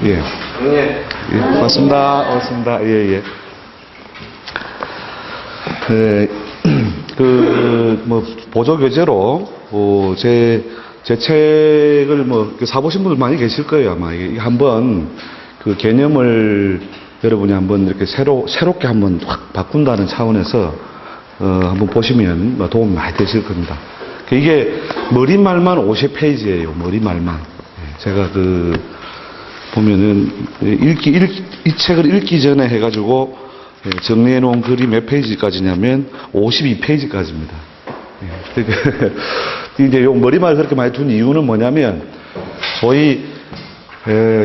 예. 예, 맞습니다. 맞습니다. 예, 예. 네, 보조교재로, 제 책을 사보신 분들 많이 계실 거예요, 아마. 이게 한번, 그 개념을 여러분이 한번 이렇게 새롭게 한번 확 바꾼다는 차원에서, 한번 보시면 도움이 많이 되실 겁니다. 이게 머리말만 50페이지예요, 머리말만. 제가 보면은, 이 책을 읽기 전에 해가지고, 정리해 놓은 글이 몇 페이지까지냐면 52페이지까지입니다. 이제 요 머리말 그렇게 많이 둔 이유는 뭐냐면, 소위,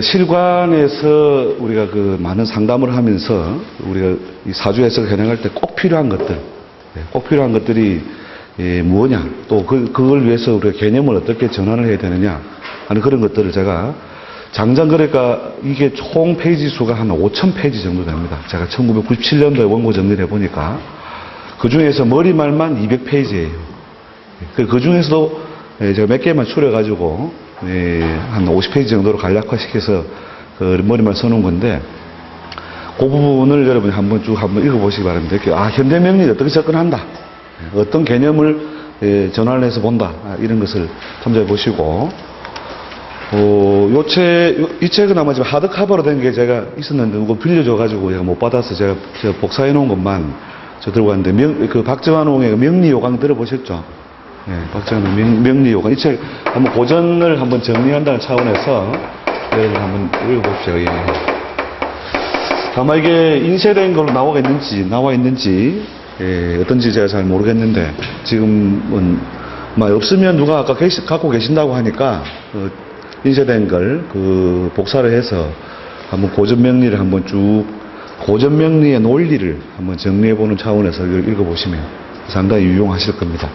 실관에서 우리가 많은 상담을 하면서 우리가 이 사주 해석을 해나갈 때 꼭 필요한 것들이 뭐냐, 또 그걸 위해서 우리가 개념을 어떻게 전환을 해야 되느냐 하는 그런 것들을 제가 장장 그러니까 이게 총 페이지 수가 한 5,000페이지 정도 됩니다. 제가 1997년도에 원고 정리를 해보니까 그 중에서 머리말만 200페이지예요. 그 중에서도 제가 몇 개만 추려가지고 한 50페이지 정도로 간략화시켜서 그 머리말 써놓은 건데 그 부분을 여러분이 한번 읽어보시기 바랍니다. 현대 명리에 어떻게 접근한다, 어떤 개념을 전환을 해서 본다, 이런 것을 참조해 보시고, 이 책은 아마 지금 하드카버로 된 게 제가 있었는데, 누구 빌려줘가지고 제가 못 받아서 제가 복사해 놓은 것만 들고 왔는데, 박정환홍의 명리요강 들어보셨죠? 예, 박정환홍 명리요강. 이 책 한번 고전을 한번 정리한다는 차원에서 여러분 한번 읽어봅시다. 예. 다만 이게 인쇄된 걸로 나와 있는지, 예, 어떤지 제가 잘 모르겠는데, 지금은, 없으면 누가 아까 갖고 계신다고 하니까, 인쇄된 걸, 복사를 해서, 한번 고전명리를 한번 고전명리의 논리를 한번 정리해보는 차원에서 이걸 읽어보시면 상당히 유용하실 겁니다.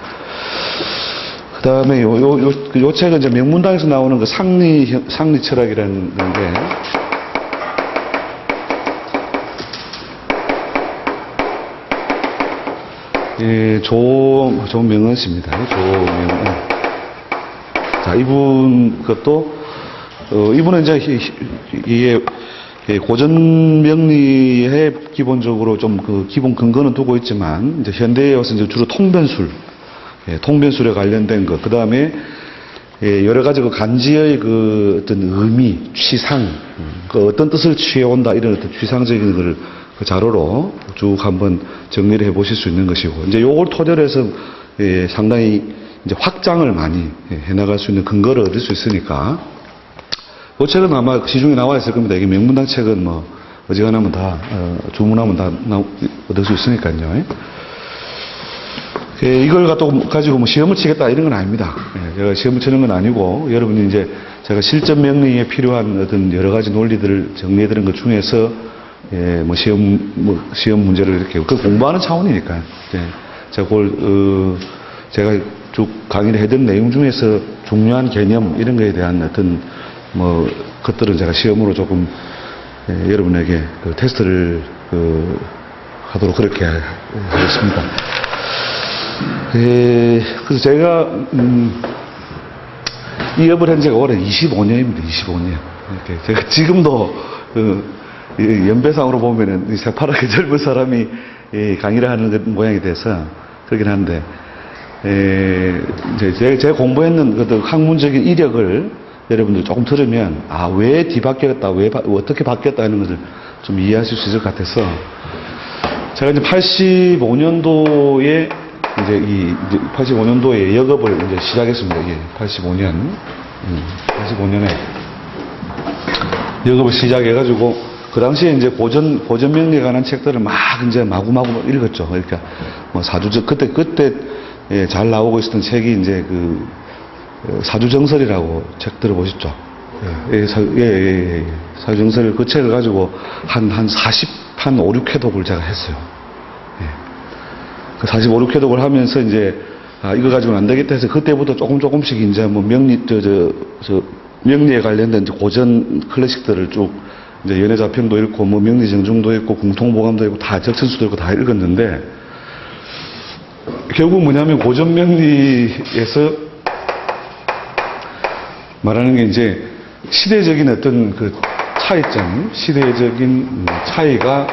그 다음에 요 책은 이제 명문당에서 나오는 그 상리 철학이라는 게, 예, 조명은 씨입니다. 조명은. 자, 이분은 이제, 이게, 고전 명리에 기본적으로 좀 기본 근거는 두고 있지만, 이제 현대에 와서 이제 주로 통변술에 관련된 것, 그 다음에, 여러 가지 간지의 어떤 의미, 취상, 어떤 뜻을 취해온다, 이런 어떤 취상적인 걸 자료로 쭉 한번 정리를 해 보실 수 있는 것이고, 이제 요걸 토대로 해서 상당히 이제 확장을 많이 해 나갈 수 있는 근거를 얻을 수 있으니까, 그 책은 아마 시중에 나와 있을 겁니다. 이게 명문당 책은 어지간하면 주문하면 다 얻을 수 있으니까요. 이걸 가지고 시험을 치겠다 이런 건 아닙니다. 제가 시험을 치는 건 아니고, 여러분이 이제 제가 실전 명리에 필요한 어떤 여러 가지 논리들을 정리해 드린 것 중에서 시험 문제를 이렇게, 공부하는 차원이니까요. 제가 쭉 강의를 해드린 내용 중에서 중요한 개념, 이런 거에 대한 어떤, 것들은 제가 시험으로 조금, 여러분에게 테스트를, 하도록 그렇게 하겠습니다. 그래서 제가, 이 업을 한 지가 올해 25년입니다. 25년. 제가 지금도, 연배상으로 보면은 새파랗게 젊은 사람이 강의를 하는 모양이 돼서 그러긴 한데, 이제 제가 공부했는 그 학문적인 이력을 여러분들 조금 들으면, 왜 뒤바뀌었다, 어떻게 바뀌었다 하는 것을 좀 이해하실 수 있을 것 같아서, 제가 이제 85년도에 이제 85년도에 역업을 이제 시작했습니다. 이게 85년에 역업을 시작해가지고, 그 당시에 이제 고전명리에 관한 책들을 이제 마구마구 읽었죠. 그러니까, 그때 잘 나오고 있었던 책이 이제 사주정설이라고 책 들어보셨죠? 사주정설, 그 책을 가지고 한 5, 6회독을 제가 했어요. 그 45, 6회독을 하면서 이제, 이거 가지고는 안 되겠다 해서 그때부터 조금씩 이제 명리에 관련된 고전 클래식들을 쭉 이제 연애자평도 읽고, 명리정중도 읽고, 공통보감도 읽고, 다 적천수도 읽고 다 읽었는데, 결국 뭐냐면 고전명리에서 말하는 게 이제 시대적인 어떤 차이점, 시대적인 차이가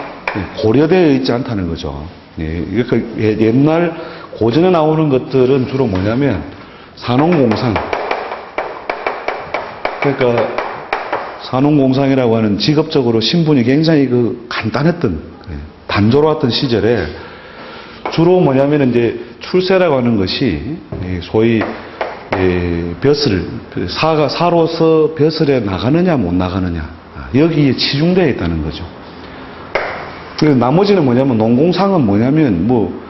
고려되어 있지 않다는 거죠. 예, 그러니까 옛날 고전에 나오는 것들은 주로 뭐냐면 산업공상. 그러니까 산업공상이라고 하는 직업적으로 신분이 굉장히 간단했던, 단조로웠던 시절에 주로 뭐냐면 이제 출세라고 하는 것이 소위 벼슬, 사로서 벼슬에 나가느냐 못 나가느냐 여기에 치중되어 있다는 거죠. 나머지는 뭐냐면 농공상은 뭐냐면 뭐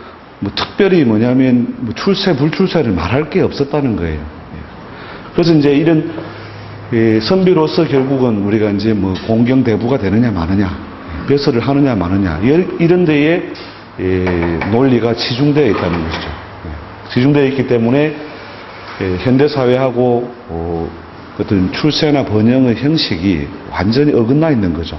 특별히 뭐냐면 출세 불출세를 말할 게 없었다는 거예요. 그래서 이제 이런 선비로서 결국은 우리가 이제 뭐 공경대부가 되느냐 마느냐 벼슬을 하느냐 마느냐 이런 데에 논리가 치중되어 있다는 것이죠. 치중되어 있기 때문에 현대사회하고 어떤 출세나 번영의 형식이 완전히 어긋나 있는 거죠.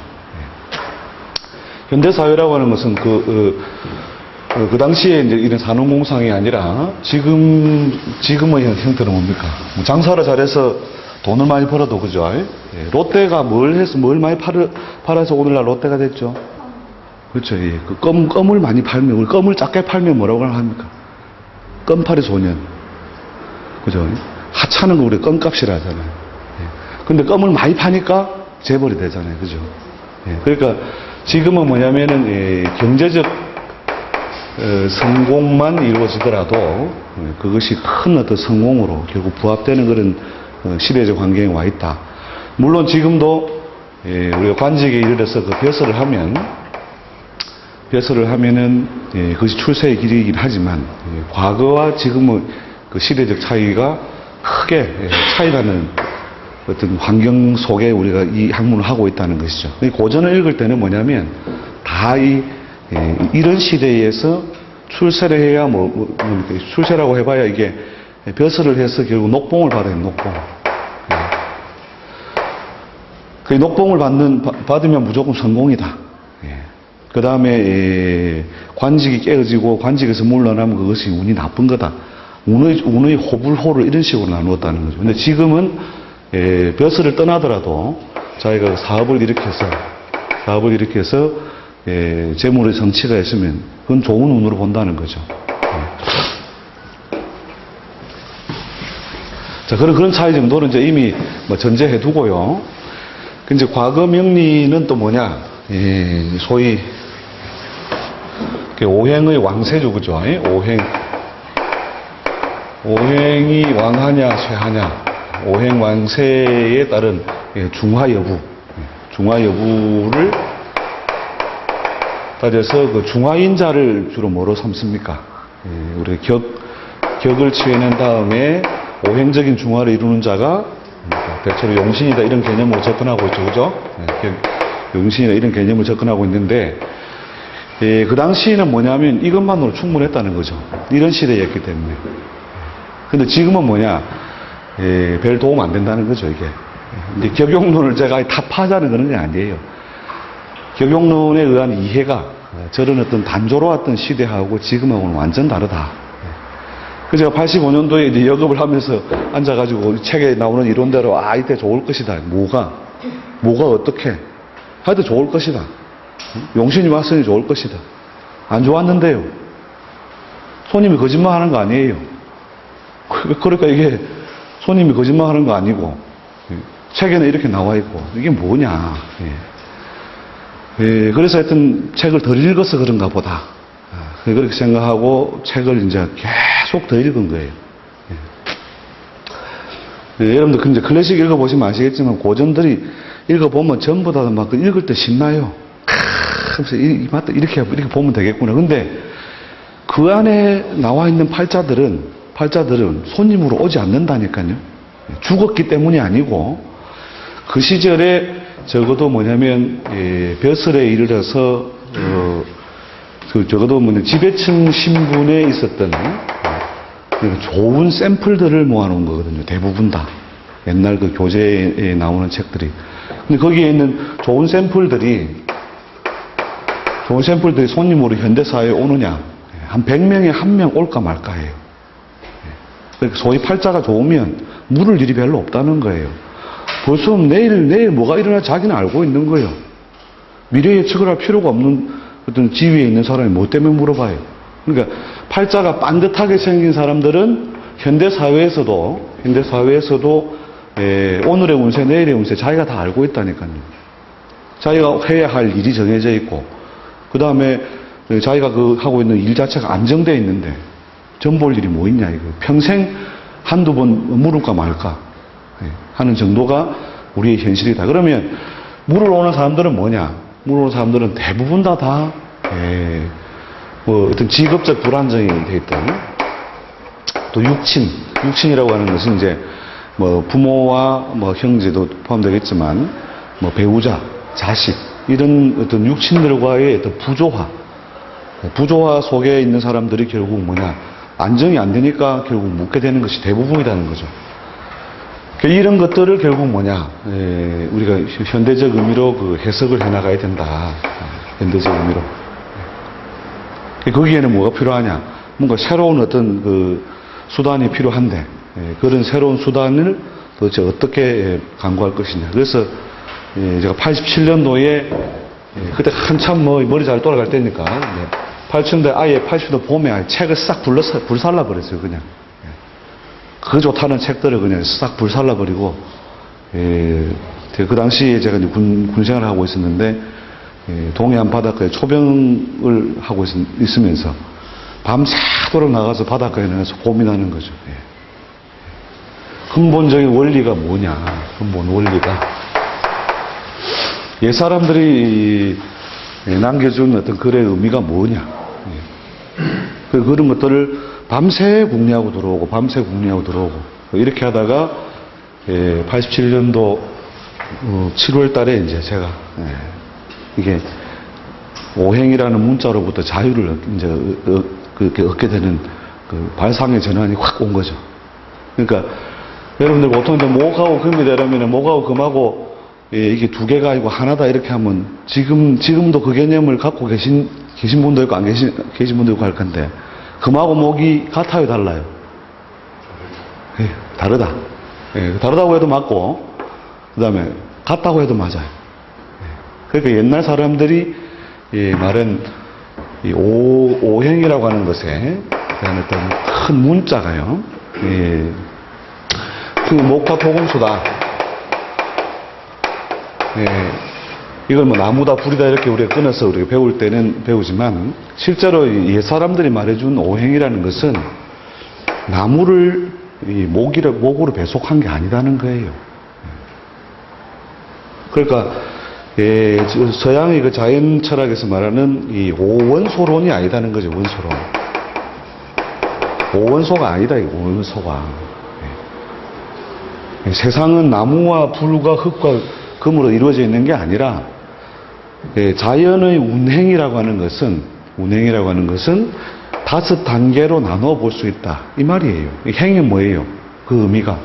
현대사회라고 하는 것은 그 당시에 이제 이런 산업공상이 아니라 지금의 형태는 뭡니까? 뭐 장사를 잘해서 돈을 많이 벌어도 그죠? 롯데가 뭘 많이 팔아서 오늘날 롯데가 됐죠? 그렇죠. 예. 그 껌을 많이 팔면, 우리 껌을 작게 팔면 뭐라고 합니까? 껌팔이 소년. 그죠? 하찮은 거 우리 껌값이라 하잖아요. 예. 근데 껌을 많이 파니까 재벌이 되잖아요. 그죠? 예. 그러니까 지금은 뭐냐면은, 경제적, 성공만 이루어지더라도, 그것이 큰 어떤 성공으로 결국 부합되는 그런 시대적 환경에 와 있다. 물론 지금도, 우리가 관직에 이르러서 그 벼슬을 하면은 그것이 출세의 길이긴 하지만 과거와 지금의 그 시대적 차이가 크게 차이나는 어떤 환경 속에 우리가 이 학문을 하고 있다는 것이죠. 고전을 읽을 때는 뭐냐면 다 이런 시대에서 출세를 해야 출세라고 해봐야 이게 벼슬을 해서 결국 녹봉을 받아요. 녹봉. 그 녹봉을 받으면 무조건 성공이다. 그 다음에 관직이 깨어지고 관직에서 물러나면 그것이 운이 나쁜 거다. 운의 호불호를 이런 식으로 나누었다는 거죠. 근데 지금은 벼슬을 떠나더라도 자기가 사업을 일으켜서 재물의 성취가 있으면 그건 좋은 운으로 본다는 거죠. 자, 그런 차이 정도는 이제 이미 전제해 두고요. 이제 과거 명리는 또 뭐냐? 소위 오행의 왕세죠, 그죠? 오행이 왕하냐, 쇠하냐, 오행 왕세에 따른 중화 여부를 따져서 그 중화인자를 주로 뭐로 삼습니까? 우리 격을 취해낸 다음에 오행적인 중화를 이루는 자가 대체로 용신이다 이런 개념으로 접근하고 있죠, 그죠? 용신이다 이런 개념을 접근하고 있는데, 그 당시에는 뭐냐면 이것만으로 충분했다는 거죠. 이런 시대였기 때문에. 근데 지금은 뭐냐, 별 도움 안 된다는 거죠, 이게. 이제 격용론을 제가 타파하자는 그런 게 아니에요. 격용론에 의한 이해가 저런 어떤 단조로웠던 시대하고 지금하고는 완전 다르다. 그래서 제가 85년도에 이제 역업을 하면서 앉아가지고 책에 나오는 이론대로 이때 좋을 것이다. 뭐가 어떻게? 하여튼 좋을 것이다. 용신이 왔으니 좋을 것이다. 안 좋았는데요. 손님이 거짓말 하는 거 아니에요. 그러니까 이게 손님이 거짓말 하는 거 아니고, 책에는 이렇게 나와 있고, 이게 뭐냐. 그래서 하여튼 책을 덜 읽어서 그런가 보다. 그렇게 생각하고 책을 이제 계속 더 읽은 거예요. 여러분들 이제 클래식 읽어보시면 아시겠지만 고전들이 읽어보면 전부 다 막 읽을 때 신나요. 그래서 이렇게 보면 되겠구나. 근데 그 안에 나와 있는 팔자들은 손님으로 오지 않는다니까요. 죽었기 때문이 아니고 그 시절에 적어도 뭐냐면 벼슬에 이르러서 적어도 지배층 신분에 있었던 좋은 샘플들을 모아놓은 거거든요. 대부분 다. 옛날 그 교재에 나오는 책들이. 근데 거기에 있는 좋은 샘플들이 손님으로 현대사회에 오느냐. 한 100명에 1명 올까 말까 해요. 소위 팔자가 좋으면 물을 일이 별로 없다는 거예요. 벌써 내일 뭐가 일어날 자기는 알고 있는 거예요. 미래 예측을 할 필요가 없는 어떤 지위에 있는 사람이 뭐 때문에 물어봐요. 그러니까 팔자가 반듯하게 생긴 사람들은 현대 사회에서도 오늘의 운세, 내일의 운세 자기가 다 알고 있다니까요. 자기가 해야 할 일이 정해져 있고, 그 다음에 자기가 하고 있는 일 자체가 안정되어 있는데, 전 볼 일이 뭐 있냐, 이거. 평생 한두 번 물을까 말까 하는 정도가 우리의 현실이다. 그러면 물을 오는 사람들은 뭐냐? 물을 오는 사람들은 대부분 뭐 어떤 직업적 불안정이 돼 있다. 또 육친이라고 하는 것은 이제 뭐 부모와 뭐 형제도 포함되겠지만 뭐 배우자, 자식 이런 어떤 육친들과의 어떤 부조화 속에 있는 사람들이 결국 뭐냐? 안정이 안 되니까 결국 묻게 되는 것이 대부분이라는 거죠. 이런 것들을 결국 뭐냐? 우리가 현대적 의미로 해석을 해 나가야 된다. 현대적 의미로. 거기에는 뭐가 필요하냐? 뭔가 새로운 어떤 수단이 필요한데, 그런 새로운 수단을 도대체 어떻게 강구할 것이냐. 그래서 제가 87년도에 그때 한참 머리 잘 돌아갈 때니까 80년대 아예 80년대 봄에 아예 책을 싹 불살라 버렸어요. 그냥 그 좋다는 책들을 그냥 싹 불살라 버리고, 그 당시에 제가 이제 군생활을 하고 있었는데 동해안 바닷가에 초병을 하고 있으면서 밤새도록 나가서 바닷가에 나가서 고민하는 거죠. 근본적인 원리가 뭐냐? 근본 원리가 옛 사람들이 남겨준 어떤 글의 의미가 뭐냐? 그런 것들을 밤새 궁리하고 들어오고 이렇게 하다가 87년도 7월 달에 이제 제가 이게 오행이라는 문자로부터 자유를 이제 그렇게 얻게 되는 발상의 전환이 확 온 거죠. 그러니까 여러분들 보통 이제 목하고 금이 되려면 목하고 금하고 이게 두 개가 아니고 하나다 이렇게 하면 지금도 그 개념을 갖고 계신 분도 있고 안 계신 분도 있고 할 건데, 금하고 목이 같아요, 달라요? 다르다. 다르다고 해도 맞고, 그 다음에 같다고 해도 맞아요. 그러니까 옛날 사람들이 말은 이 오행이라고 하는 것에 대한 어떤 큰 문자가요. 그 목화 토금수다. 이걸 뭐 나무다 불이다 이렇게 우리가 끊어서 우리가 배울 때는 배우지만, 실제로 옛 사람들이 말해준 오행이라는 것은 나무를 목으로 배속한 게 아니라는 거예요. 그러니까 서양의 그 자연 철학에서 말하는 이 오원소론이 아니다는 거죠. 원소론. 오원소가 아니다. 이 오원소가. 세상은 나무와 불과 흙과 금으로 이루어져 있는 게 아니라, 자연의 운행이라고 하는 것은 5단계로 나눠 볼 수 있다. 이 말이에요. 행이 뭐예요? 그 의미가.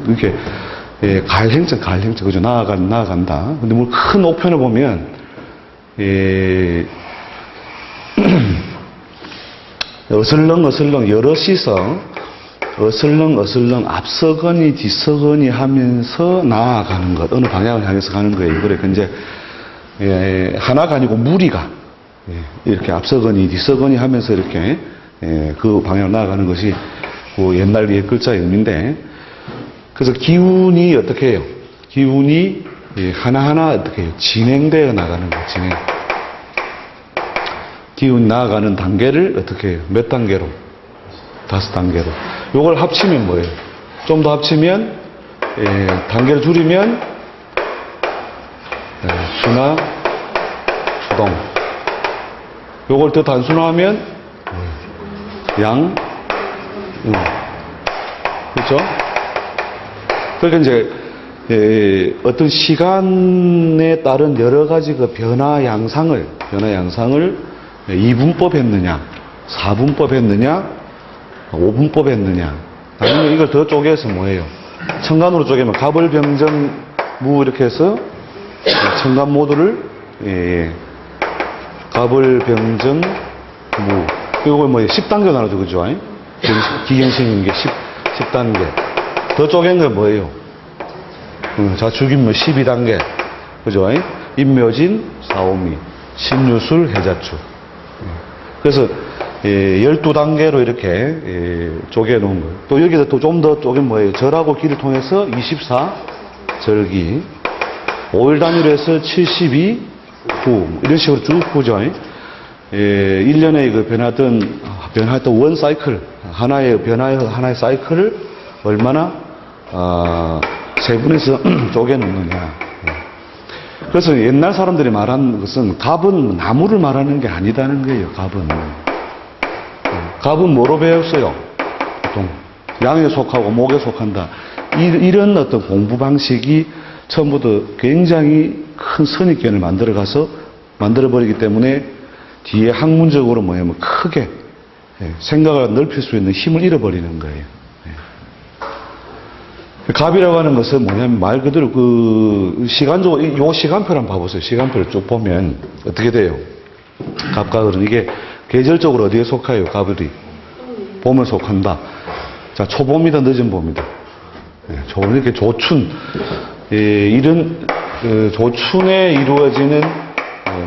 이렇게, 가을행자, 그죠? 나아간다. 근데 뭐 큰 오편을 보면, 어슬렁, 여럿이서, 어슬렁, 앞서거니, 뒤서거니 하면서 나아가는 것. 어느 방향을 향해서 가는 거예요. 그래, 이제, 하나가 아니고 무리가, 이렇게 앞서거니, 뒤서거니 하면서 이렇게, 그 방향으로 나아가는 것이, 그 옛날 옛 글자의 의미인데, 그래서 기운이 어떻게 해요? 기운이 하나하나 어떻게 해요? 진행되어 나가는 거예요, 진행. 기운이 나아가는 단계를 어떻게 해요? 몇 단계로? 5단계로. 요걸 합치면 뭐예요? 좀 더 합치면, 단계를 줄이면, 순하, 수동. 요걸 더 단순화하면, 양, 그렇죠? 그러니까 이제, 어떤 시간에 따른 여러 가지 그 변화 양상을 2분법 했느냐, 4분법 했느냐, 5분법 했느냐. 나중에 이걸 더 쪼개서 뭐예요? 천간으로 쪼개면 갑을병정 무 이렇게 해서 천간 모두를 갑을병정 무. 이걸 뭐 10단계 나눠줘, 그죠? 기경신인게 10단계. 더 쪼갠 건 뭐예요? 자축인묘 12단계. 그죠? 인묘진, 사오미, 신유술, 해자축. 그래서 12단계로 이렇게 쪼개 놓은 거예요. 또 여기서 또 좀 더 쪼갠 뭐예요? 절하고 기를 통해서 24절기. 5일 단위로 해서 72, 후. 이런 식으로 쭉 보죠. 1년에 그 변화했던 원 사이클, 하나의 하나의 사이클을 얼마나, 세분해서 쪼개 놓느냐. 그래서 옛날 사람들이 말한 것은 갑은 나무를 말하는 게 아니다는 거예요, 갑은. 갑은 뭐로 배웠어요? 보통. 양에 속하고 목에 속한다. 이런 어떤 공부 방식이 처음부터 굉장히 큰 선입견을 만들어버리기 때문에 뒤에 학문적으로 뭐냐면 크게 생각을 넓힐 수 있는 힘을 잃어버리는 거예요. 갑이라고 하는 것은 뭐냐면 말 그대로 시간적으로, 요 시간표를 한번 봐보세요. 시간표를 쭉 보면 어떻게 돼요? 갑과 을은 이게 계절적으로 어디에 속해요? 갑을이. 봄에 속한다. 자, 초봄이다, 늦은 봄이다. 초봄, 이렇게 조춘. 이런, 조춘에 이루어지는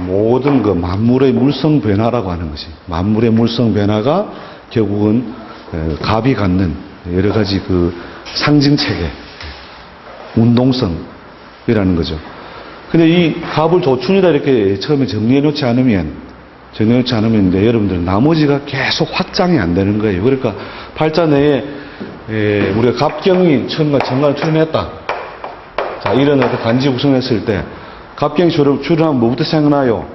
모든 그 만물의 물성 변화라고 하는 것이. 만물의 물성 변화가 결국은 갑이 갖는 여러 가지 상징 체계, 운동성이라는 거죠. 근데 이 갑을 조춘이다 이렇게 처음에 정리해 놓지 않으면 이제 여러분들은 나머지가 계속 확장이 안 되는 거예요. 그러니까 팔자 내에 우리가 갑경이 정관을 출연했다. 자, 이런 어떤 간지 구성했을 때 갑경이 출연하면 뭐부터 생각나요?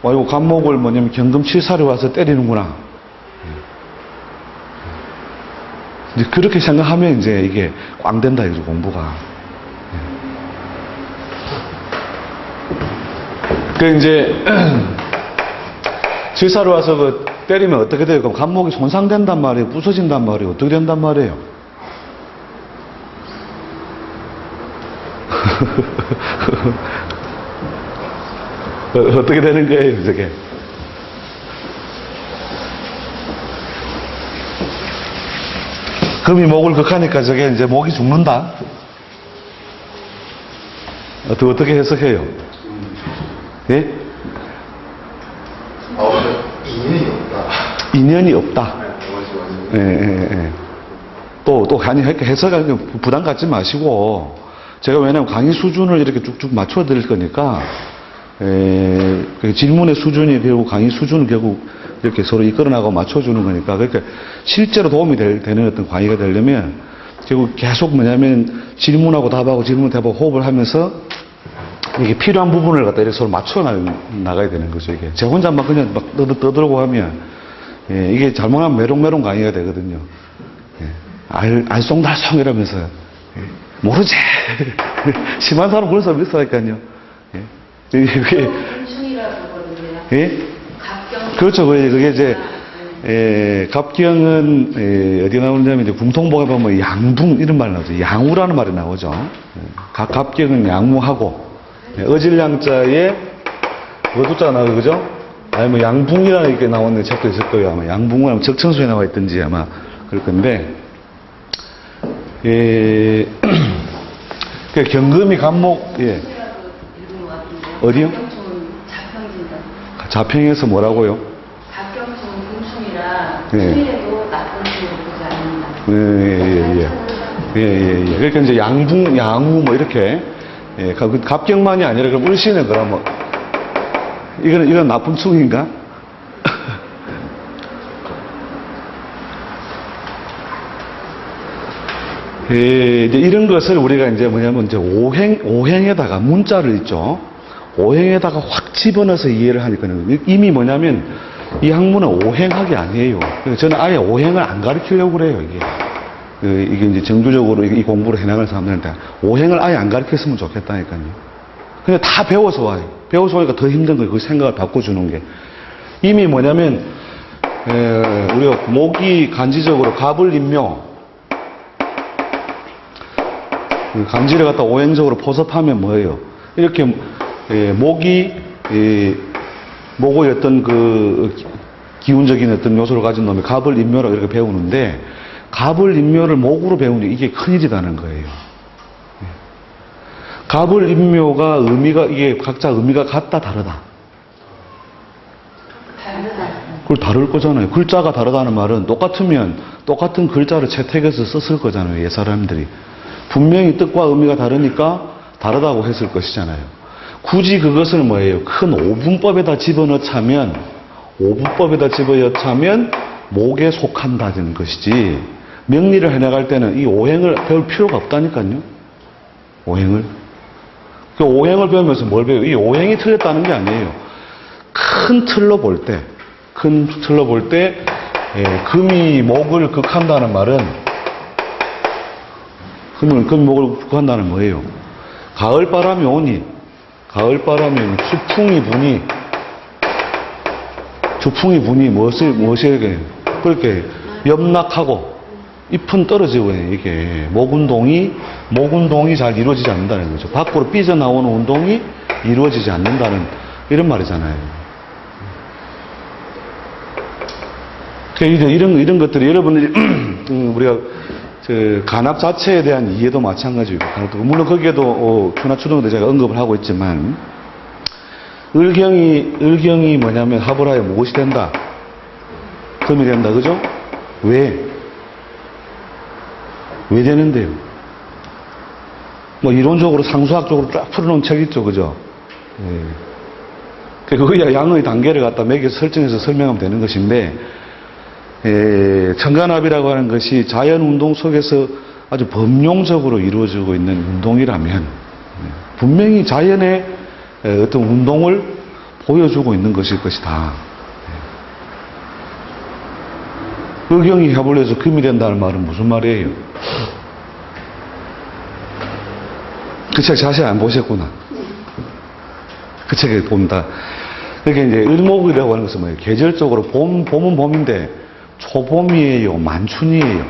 이거 갑목을 뭐냐면 경금칠사를 와서 때리는구나. 이제 그렇게 생각하면 이제 이게 꽝 된다, 이거죠, 공부가. 이제, 칠사를 와서 때리면 어떻게 돼요? 그럼 갑목이 손상된단 말이에요? 부서진단 말이에요? 어떻게 된단 말이에요? 어떻게 되는 거예요, 저게? 금이 목을 극하니까 저게 이제 목이 죽는다? 어떻게 해석해요? 예? 인연이 없다. 인연이 없다. 네, 또 해석하는 부담 갖지 마시고, 제가 왜냐면 강의 수준을 이렇게 쭉쭉 맞춰 드릴 거니까, 질문의 수준이 결국 강의 수준을 결국 이렇게 서로 이끌어나가고 맞춰주는 거니까, 그러니까 실제로 도움이 되는 어떤 강의가 되려면 결국 계속 뭐냐면 질문하고 답하고 호흡을 하면서 이게 필요한 부분을 갖다 이렇게 서로 맞춰 나가야 되는 거죠, 이게. 제 혼자만 그냥 막 떠들고 하면, 이게 잘못하면 메롱메롱 강의가 되거든요. 알쏭달쏭 이러면서, 모르지. 심한 사람 그런 사람 있으니까요. 그게. 예? 그렇죠. 그게 이제, 갑경은, 어디 나오냐면, 이제 궁통복에 보면 양붕, 이런 말이 나오죠. 양우라는 말이 나오죠. 갑경은 양무하고, 어질양자에, 어두자 나오죠. 그죠? 아니면 양붕이라는 게 나오는 책도 있을 거예요. 아마 양붕은 아마 적천수에 나와 있든지 아마 그럴 건데, 경금이 갑목, 예. 어디요? 자평에서 뭐라고요? 박경수는 금충이라 예. 충이라도 나쁜 충으로 보지 않는다. 예. 그러니까 이제 양우 뭐 이렇게, 갑경만이 아니라 그럼 을씨는 그러면 이건 나쁜 충인가? 이제 이런 것을 우리가 이제 뭐냐면 이제 오행에다가 문자를 있죠. 오행에다가 확 집어넣어서 이해를 하니까는 이미 뭐냐면 이 학문은 오행학이 아니에요. 저는 아예 오행을 안 가르치려고 그래요, 이게. 이게 이제 정규적으로 이 공부를 해나갈 사람들한테 오행을 아예 안 가르쳤으면 좋겠다니까요. 근데 다 배워서 와요. 배워서 오니까 더 힘든 거예요. 그 생각을 바꿔주는 게. 이미 뭐냐면, 우리가 목이 간지적으로 갑을인묘, 간지를 갖다 오행적으로 포섭하면 뭐예요? 이렇게, 목이, 목의 어떤 기운적인 어떤 요소를 가진 놈이 갑을인묘라고 이렇게 배우는데, 갑을 인묘를 목으로 배우니 이게 큰일이라는 거예요. 갑을 인묘가 의미가, 이게 각자 의미가 같다, 다르다. 다르다. 그걸 다를 거잖아요. 글자가 다르다는 말은 똑같으면 똑같은 글자를 채택해서 썼을 거잖아요. 옛 사람들이. 분명히 뜻과 의미가 다르니까 다르다고 했을 것이잖아요. 굳이 그것을 뭐예요? 큰 오분법에다 집어넣자면, 오분법에다 집어넣자면 목에 속한다는 것이지, 명리를 해나갈 때는 이 오행을 배울 필요가 없다니까요. 오행을. 그 오행을 배우면서 뭘 배워요? 이 오행이 틀렸다는 게 아니에요. 큰 틀로 볼 때, 금이 목을 극한다는 말은, 금이 목을 극한다는 뭐예요? 가을바람이 오니, 추풍이 부니 무엇이에요? 그렇게 염락하고, 잎은 떨어지고, 이게, 목 운동이 잘 이루어지지 않는다는 거죠. 밖으로 삐져나오는 운동이 이루어지지 않는다는, 이런 말이잖아요. 그러니까 이런 것들이 여러분들이, 우리가, 간압 자체에 대한 이해도 마찬가지고, 물론 거기에도, 큐나추동도 제가 언급을 하고 있지만, 을경이 뭐냐면 합을하여 무엇이 된다? 금이 된다, 그죠? 왜 되는데요? 뭐 이론적으로 상수학적으로 쫙 풀어놓은 책 있죠, 그죠? 그거야 양의 단계를 갖다 매겨서 설정해서 설명하면 되는 것인데, 천간합이라고 하는 것이 자연 운동 속에서 아주 범용적으로 이루어지고 있는 운동이라면, 분명히 자연의 어떤 운동을 보여주고 있는 것일 것이다. 을경이 합을 해서 금이 된다는 말은 무슨 말이에요? 그 책 자세히 안 보셨구나. 그 책에 본다. 그러니까 이제 을목이라고 하는 것은 뭐예요? 계절적으로 봄은 봄인데 초봄이에요, 만춘이에요.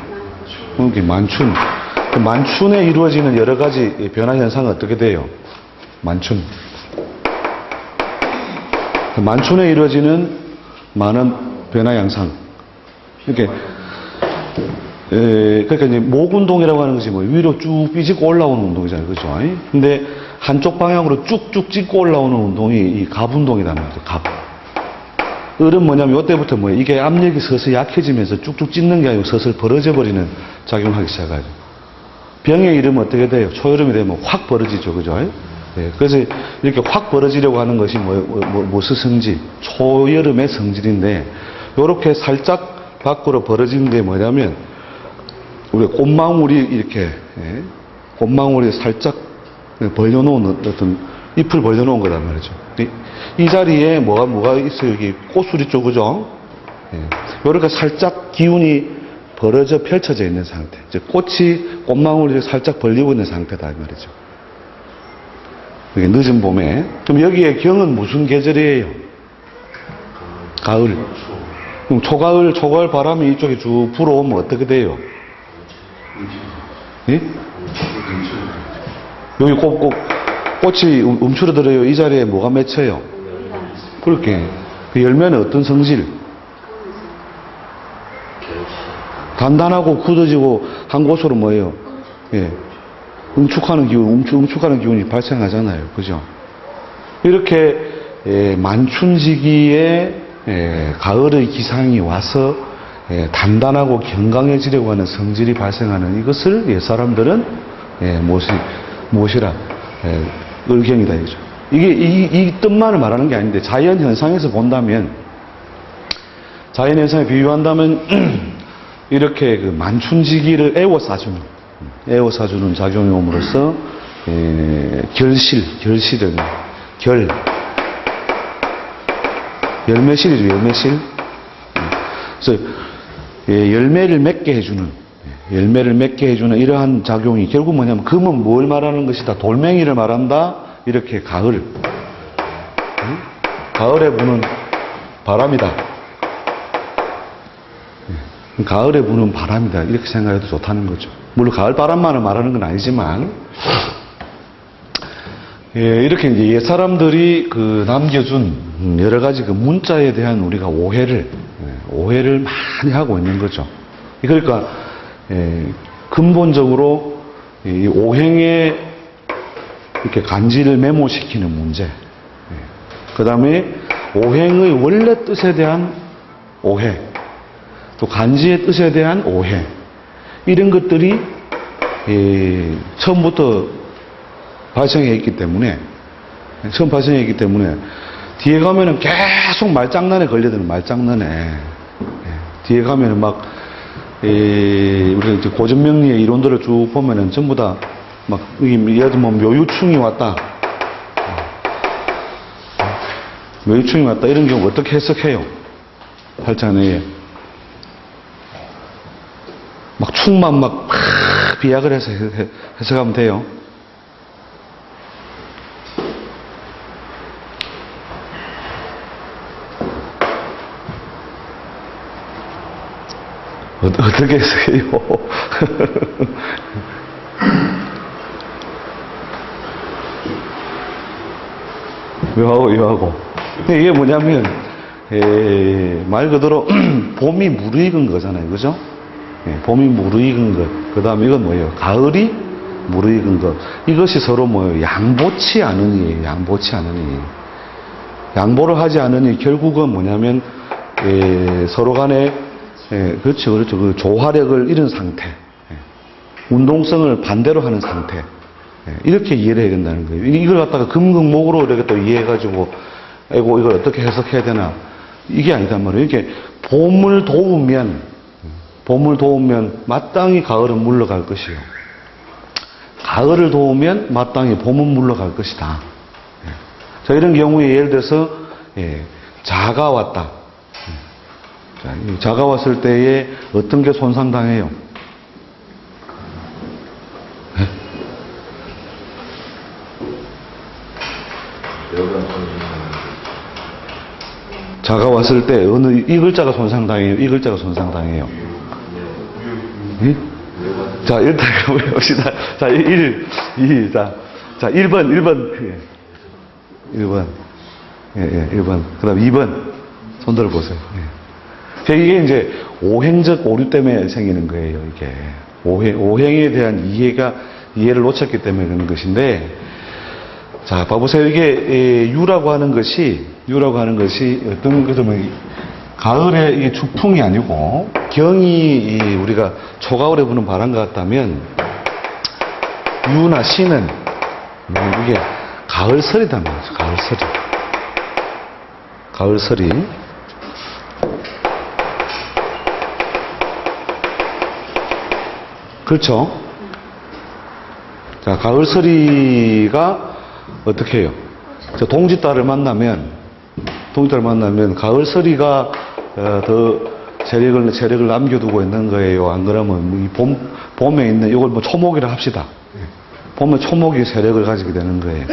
그게 만춘. 그 만춘에 이루어지는 여러 가지 변화 현상은 어떻게 돼요? 만춘. 그 만춘에 이루어지는 많은 변화 현상. 그러니까 이제 목 운동이라고 하는 것이 뭐 위로 쭉 삐집고 올라오는 운동이잖아요, 그죠? 근데 한쪽 방향으로 쭉쭉 찢고 올라오는 운동이 이 갑 운동이라는 거죠, 갑. 을은 뭐냐면 이때부터 뭐예요? 이게 압력이 서서히 약해지면서 쭉쭉 찢는 게 아니고 서서히 벌어져 버리는 작용하기 시작하죠. 병의 이름은 어떻게 돼요? 초여름이 되면 확 벌어지죠, 그죠? 그래서 이렇게 확 벌어지려고 하는 것이 무슨 성질? 초여름의 성질인데, 요렇게 살짝 밖으로 벌어지는 게 뭐냐면, 우리 꽃망울이 이렇게, 꽃망울이 살짝 벌려놓은 어떤 잎을 벌려놓은 거란 말이죠. 이 자리에 뭐가 있어요? 여기 꽃술이 쪽, 그죠? 요렇게 살짝 기운이 벌어져 펼쳐져 있는 상태. 이제 꽃망울이 살짝 벌리고 있는 상태다, 이 말이죠. 이게 늦은 봄에. 그럼 여기에 경은 무슨 계절이에요? 가을. 그럼 초가을 바람이 이쪽에 쭉 불어오면 어떻게 돼요? 예? 여기 꽃이 움츠러들어요. 이 자리에 뭐가 맺혀요? 그렇게. 그 열매는 어떤 성질? 단단하고 굳어지고 한 곳으로 뭐예요? 예. 응축하는 기운이 발생하잖아요. 그죠? 이렇게, 만춘시기에, 가을의 기상이 와서, 단단하고 견강해지려고 하는 성질이 발생하는 이것을 옛사람들은, 무엇이라, 을경이다, 이거죠. 이 뜻만을 말하는 게 아닌데, 자연현상에서 본다면, 자연현상에 비유한다면, 이렇게 그 만춘시기를 에워싸주는 작용이 옴으로써, 열매실이죠, 열매실. 그래서, 열매를 맺게 해주는 이러한 작용이 결국 뭐냐면, 금은 뭘 말하는 것이다? 돌멩이를 말한다? 이렇게 가을에 부는 바람이다. 가을에 부는 바람이다. 이렇게 생각해도 좋다는 거죠. 물론 가을 바람만을 말하는 건 아니지만, 이렇게 이제 옛 사람들이 남겨준 여러 가지 그 문자에 대한 우리가 오해를 많이 하고 있는 거죠. 그러니까 근본적으로 이 오행에 이렇게 간지를 메모시키는 문제. 그 다음에 오행의 원래 뜻에 대한 오해, 또 간지의 뜻에 대한 오해, 이런 것들이 처음부터 발생해 있기 때문에, 뒤에 가면은 계속 말장난에 걸려드는 말장난에, 뒤에 가면은 막, 우리가 이제 고전명리의 이론들을 쭉 보면은 전부 다 막, 예를 들면 묘유충이 왔다. 묘유충이 왔다. 이런 경우 어떻게 해석해요? 팔자내에. 막 충만 막 비약을 해서 해석하면 돼요. 어떻게 해석해요? 묘하고. 이게 뭐냐면, 말 그대로 봄이 무르익은 거잖아요. 그죠? 봄이 무르익은 것. 그 다음에 이건 뭐예요? 가을이 무르익은 것. 이것이 서로 뭐예요? 양보치 않으니, 양보를 하지 않으니 결국은 뭐냐면, 서로 간에, 그렇죠. 그 조화력을 잃은 상태. 운동성을 반대로 하는 상태. 이렇게 이해를 해야 된다는 거예요. 이걸 갖다가 금극목으로 이렇게 또 이해해가지고, 아이고, 이걸 어떻게 해석해야 되나. 이게 아니단 말이에요. 이게 봄을 도우면 마땅히 가을은 물러갈 것이요. 가을을 도우면 마땅히 봄은 물러갈 것이다. 자, 이런 경우에 예를 들어서, 자가 왔다. 자, 자가 왔을 때에 어떤 게 손상당해요? 자가 왔을 때 이 글자가 손상당해요? 이 글자가 손상당해요? 예? 자, 일단 해봅시다. 자, 1, 2, 자, 1번. 1번. 예, 1번. 그 다음 2번. 손 들어보세요. 예. 이게 이제 오행적 오류 때문에 생기는 거예요, 이게. 오행에 대한 이해를 놓쳤기 때문에 그런 것인데, 자, 봐보세요. 이게, 유라고 하는 것이 어떤 것이면, 가을에 이게 주풍이 아니고, 경이 우리가 초가을에 부는 바람 같다면, 유나 시는, 이게 가을설이단 말이죠. 가을설이. 그렇죠? 자, 가을설이가 어떻게 해요? 자, 동짓달을 만나면 가을설이가 더 세력을 남겨두고 있는 거예요. 안 그러면 이 봄에 있는 이걸 뭐 초목이라 합시다. 봄에 초목이 세력을 가지게 되는 거예요.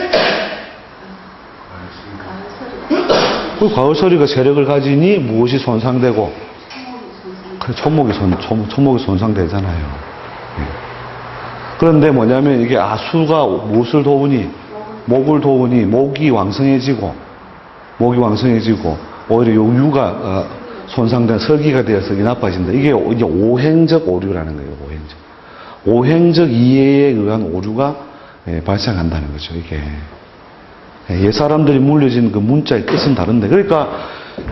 그 가을설이가 세력을 가지니 무엇이 손상되고? 초목이 손상되잖아요. 그런데 뭐냐면 이게 수가 무엇을 도우니? 목을 도우니 목이 왕성해지고 오히려 요 유가 손상된 설기가 되어서 나빠진다. 이게 이제 오행적 오류라는 거예요. 오행적 이해에 의한 오류가 발생한다는 거죠. 이게 옛 사람들이 물려진 그 문자의 뜻은 다른데, 그러니까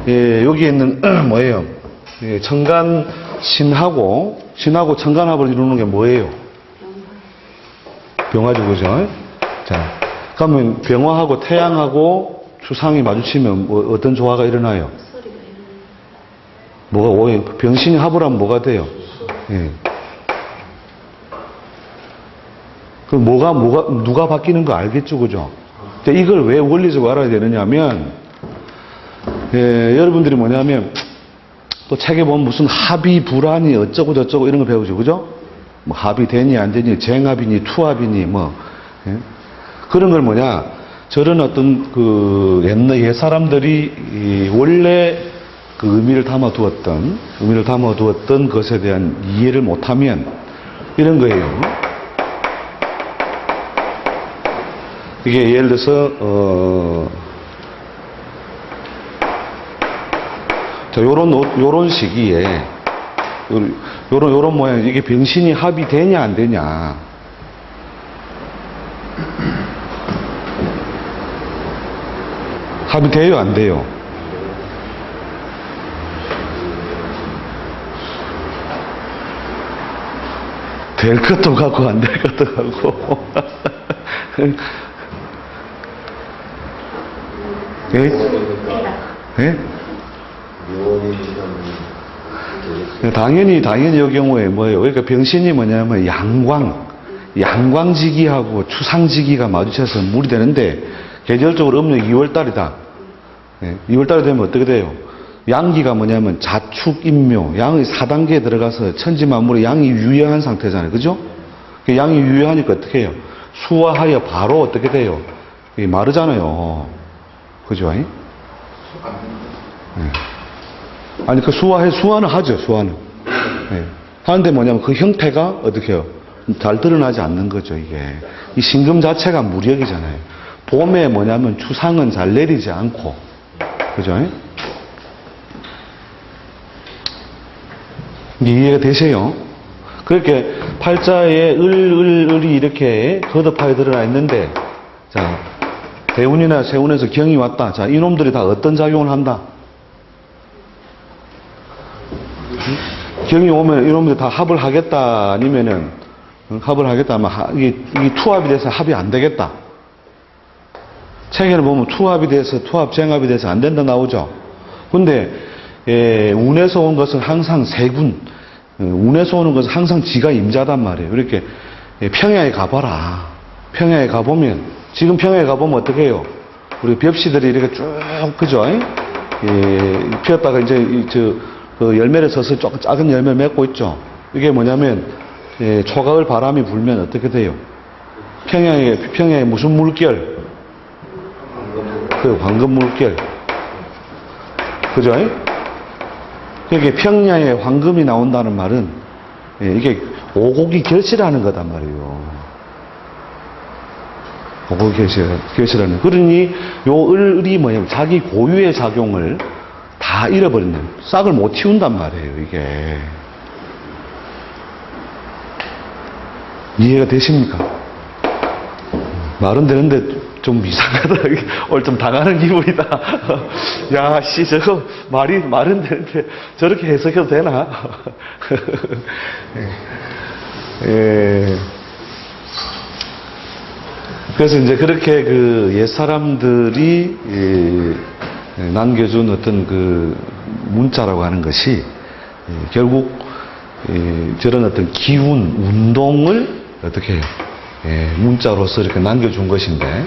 여기에 있는 뭐예요? 청간 신하고 청간합을 이루는 게 뭐예요? 병화죠, 그죠? 자, 그러면 병화하고 태양하고 추상이 마주치면 어떤 조화가 일어나요? 병신이 합을 하면 뭐가 돼요? 예. 그럼 누가 바뀌는 거 알겠죠, 그죠? 근데 이걸 왜 원리적으로 알아야 되느냐면, 여러분들이 뭐냐면, 또 책에 보면 무슨 합이, 불합이, 어쩌고 이런 거 배우죠, 그죠? 뭐 합이 되니 안 되니, 쟁합이니, 투합이니, 그런 걸 저런 어떤 옛 사람들이 원래 그 의미를 담아두었던 것에 대한 이해를 못하면 이런 거예요. 이게 예를 들어서 자, 요런 시기에 요런 모양, 이게 병신이 합의되냐, 안 되냐. 합의돼요, 안 돼요? 될 것도 같고, 안 될 것도 같고. 예? 예? 당연히 이 경우에 뭐예요? 그러니까 병신이 뭐냐면 양광지기하고 추상지기가 마주쳐서 물이 되는데, 계절적으로 음력 2월달이다. 예, 2월달이 되면 어떻게 돼요? 양기가 뭐냐면 자축인묘, 양의 4단계에 들어가서 천지만물의 양이 유효한 상태잖아요. 그죠? 양이 유효하니까 어떻게 해요? 수화하여 바로 어떻게 돼요? 마르잖아요. 그죠? 예? 아니, 수화는 하죠, 수화는. 예. 하는데 뭐냐면 그 형태가 어떻게 해요? 잘 드러나지 않는 거죠, 이게. 이 신금 자체가 무력이잖아요. 봄에 뭐냐면 추상은 잘 내리지 않고. 그죠? 예? 이해가 되세요? 그렇게 팔자에 을이 이렇게 거듭하게 드러나 있는데, 자, 대운이나 세운에서 경이 왔다. 자, 이놈들이 다 어떤 작용을 한다? 경이 오면 이놈들이 다 합을 하겠다, 아니면은, 합을 하겠다 하면, 이게 투합이 돼서 합이 안 되겠다. 책에는 보면 투합이 돼서, 투합쟁합이 돼서 안 된다 나오죠? 근데, 운에서 온 것은 항상 세군, 운에서 오는 것은 항상 지가 임자단 말이에요. 이렇게, 평야에 가봐라. 평야에 가보면, 지금 평야에 가보면 어떻게 해요? 우리 벽시들이 이렇게 쭉, 그죠? 피었다가 이제, 그 열매를 서서 작은 열매를 맺고 있죠? 이게 뭐냐면, 초가을 바람이 불면 어떻게 돼요? 평야에 무슨 물결? 그 황금 물결. 그죠? 이게 평야에 황금이 나온다는 말은, 이게 오곡이 결실하는 거단 말이에요. 오곡이 결실하는. 그러니 요 을이 뭐냐면 자기 고유의 작용을 다 잃어버리는, 싹을 못 틔운단 말이에요, 이게. 이해가 되십니까? 말은 되는데 좀 이상하다. 오늘 좀 당하는 기분이다. 야, 저거 말은 되는데 저렇게 해석해도 되나? 예. 그래서 이제 그렇게 그 옛사람들이 남겨준 어떤 그 문자라고 하는 것이 결국 저런 어떤 기운, 운동을 어떻게 해요? 문자로서 이렇게 남겨준 것인데,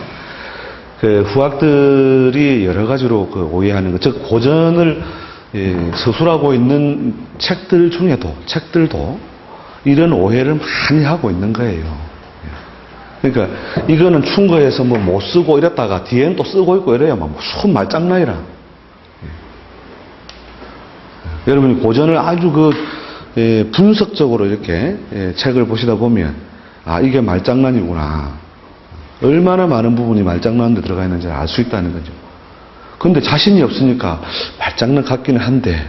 그 후학들이 여러 가지로 그 오해하는 것, 즉 고전을 서술하고 있는 책들도 이런 오해를 많이 하고 있는 거예요. 그러니까 이거는 충거해서 뭐 못 쓰고 이랬다가 뒤에는 또 쓰고 있고 이래야 막 손 말장난이라. 여러분이 고전을 아주 분석적으로 이렇게 책을 보시다 보면, 아, 이게 말장난이구나. 얼마나 많은 부분이 말장난 데 들어가 있는지 알 수 있다는 거죠. 근데 자신이 없으니까 말장난 같기는 한데,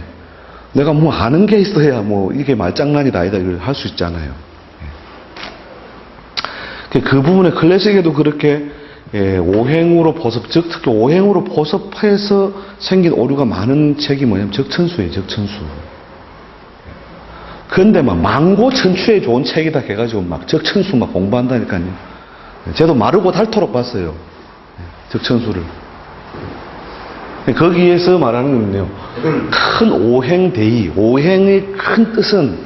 내가 뭐 아는 게 있어야 뭐 이게 말장난이다 아니다 이걸 할 수 있잖아요. 그 부분에 클래식에도 그렇게 오행으로 보섭, 즉 특히 오행으로 보섭해서 생긴 오류가 많은 책이 뭐냐면 적천수예요, 적천수. 그런데 막 망고천추에 좋은 책이다 해가지고 막 적천수 막 공부한다니까요. 저도 마르고 닳도록 봤어요, 적천수를. 거기에서 말하는 건요, 큰 오행대의, 오행의 큰 뜻은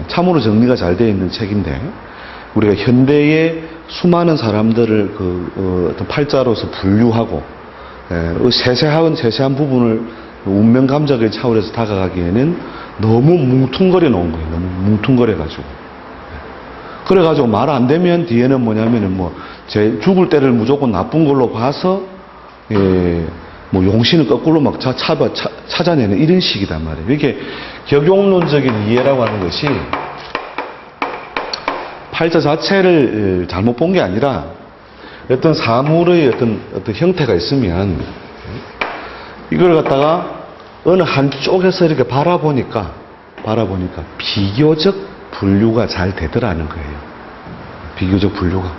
참으로 정리가 잘 되어 있는 책인데, 우리가 현대의 수많은 사람들을 어떤 팔자로서 분류하고 세세한 부분을 운명 감정의 차원에서 다가가기에는 너무 뭉퉁거려 놓은 거예요. 너무 뭉퉁거려가지고. 그래가지고 말 안 되면 뒤에는 뭐냐면은 죽을 때를 무조건 나쁜 걸로 봐서 용신을 거꾸로 막 찾아내는 이런 식이단 말이에요. 이게 격용론적인 이해라고 하는 것이 팔자 자체를 잘못 본 게 아니라 어떤 사물의 어떤 형태가 있으면 이걸 갖다가 어느 한쪽에서 이렇게 바라보니까 바라보니까 비교적 분류가 잘 되더라는 거예요. 비교적 분류가.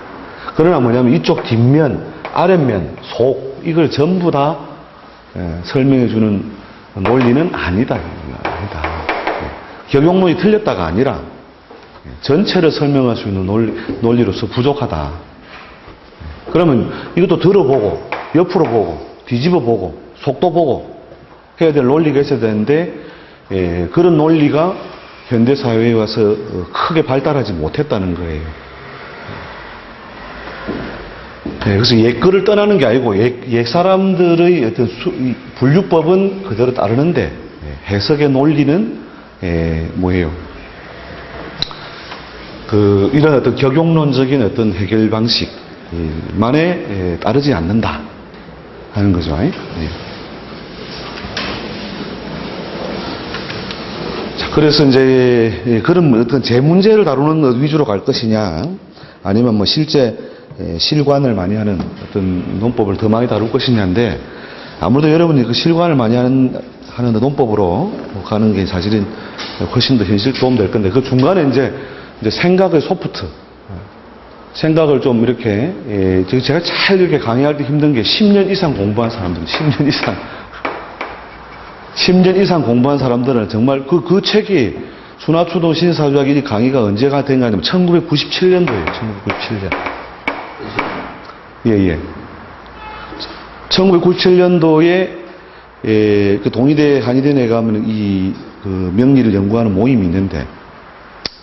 그러나 뭐냐면 이쪽 뒷면, 아랫면, 속 이걸 전부 다 설명해주는 논리는 아니다. 아니다. 격용론이 틀렸다가 아니라 전체를 설명할 수 있는 논리로서 부족하다. 그러면 이것도 들어보고 옆으로 보고 뒤집어 보고 속도 보고 해야 될 논리가 있어야 되는데 그런 논리가 현대 사회에 와서 크게 발달하지 못했다는 거예요. 그래서 옛 거를 떠나는 게 아니고 옛 사람들의 어떤 분류법은 그대로 따르는데 해석의 논리는 뭐예요? 이런 어떤 격용론적인 어떤 해결 방식만에 따르지 않는다 하는 거죠. 자, 그래서 이제 그런 어떤 제 문제를 다루는 위주로 갈 것이냐, 아니면 뭐 실제 실관을 많이 하는 어떤 논법을 더 많이 다룰 것이냐인데, 아무래도 여러분이 그 실관을 많이 하는 논법으로 가는 게 사실은 훨씬 더 현실 도움될 건데, 그 중간에 이제 생각의 소프트, 생각을 좀 이렇게, 제가 잘 이렇게 강의할 때 힘든 게 10년 이상 공부한 사람들, 10년 이상 공부한 사람들은 정말 그 책이 순화추동 신사주학 이 강의가 언제가 된가 하면 1997년도예요. 1997년. 예. 1997년도에 그 동의대 한의대에 가면 그 명리를 연구하는 모임이 있는데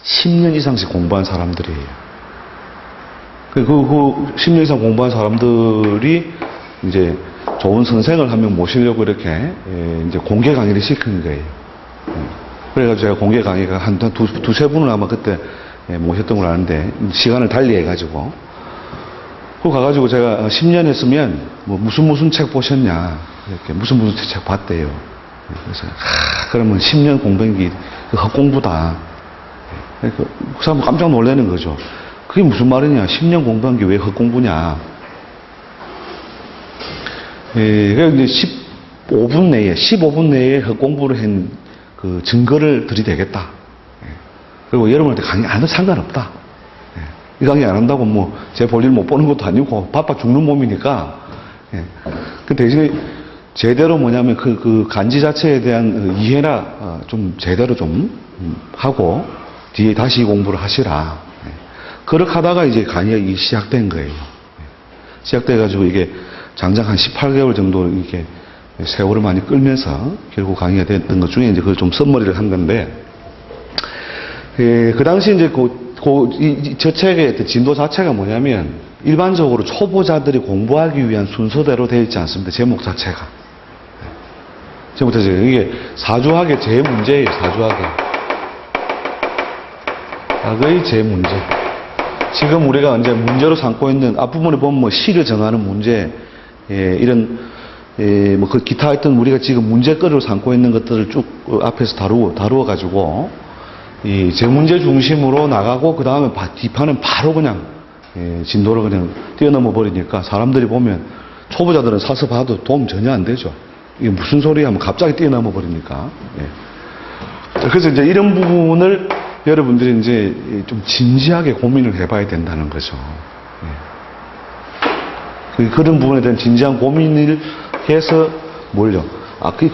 10년 이상씩 공부한 사람들이에요. 그 10년 이상 공부한 사람들이 이제 좋은 선생을 한 명 모시려고 이렇게 이제 공개 강의를 시키는 거예요. 그래가지고 제가 공개 강의가 한 두세 분을 아마 그때 모셨던 걸 아는데, 시간을 달리 해가지고. 그 가가지고 제가 10년 했으면 뭐 무슨 책 보셨냐, 이렇게 무슨 책 봤대요. 그래서 그러면 10년 공부한 게 헛공부다. 그 사람 깜짝 놀라는 거죠. 그게 무슨 말이냐? 10년 공부한 게 왜 헛공부냐? 그래서 이제 15분 내에 헛공부를 한 그 증거를 들이대겠다. 그리고 여러분한테 강의 안 해도 상관없다. 이 강의 안 한다고 뭐 제 볼일 못 보는 것도 아니고 바빠 죽는 몸이니까. 그 대신에 제대로 뭐냐면 그 간지 자체에 대한 이해나 좀 제대로 좀 하고 뒤에 다시 공부를 하시라. 그렇게 하다가 이제 강의가 시작된 거예요. 시작돼가지고 이게 장장 한 18개월 정도 이렇게 세월을 많이 끌면서 결국 강의가 됐던 것 중에 이제 그걸 좀 썸머리를 한 건데, 그 당시 이제 저 책의 진도 자체가 뭐냐면 일반적으로 초보자들이 공부하기 위한 순서대로 되어 있지 않습니다. 제목 자체가. 이게 사주학의 제 문제예요. 사주학의 제 문제. 지금 우리가 이제 문제로 삼고 있는 앞부분에 보면 뭐 시를 정하는 문제, 이런 뭐 그 기타 하여튼 우리가 지금 문제거리로 삼고 있는 것들을 쭉 앞에서 다루어 가지고 이 제 문제 중심으로 나가고 그 다음에 뒷판은 바로 그냥 진도를 그냥 뛰어넘어 버리니까 사람들이 보면 초보자들은 사서 봐도 도움 전혀 안 되죠. 이게 무슨 소리야 하면 갑자기 뛰어넘어 버리니까. 그래서 이제 이런 부분을 여러분들이 이제 좀 진지하게 고민을 해봐야 된다는 거죠. 그런 부분에 대한 진지한 고민을 해서 뭘요?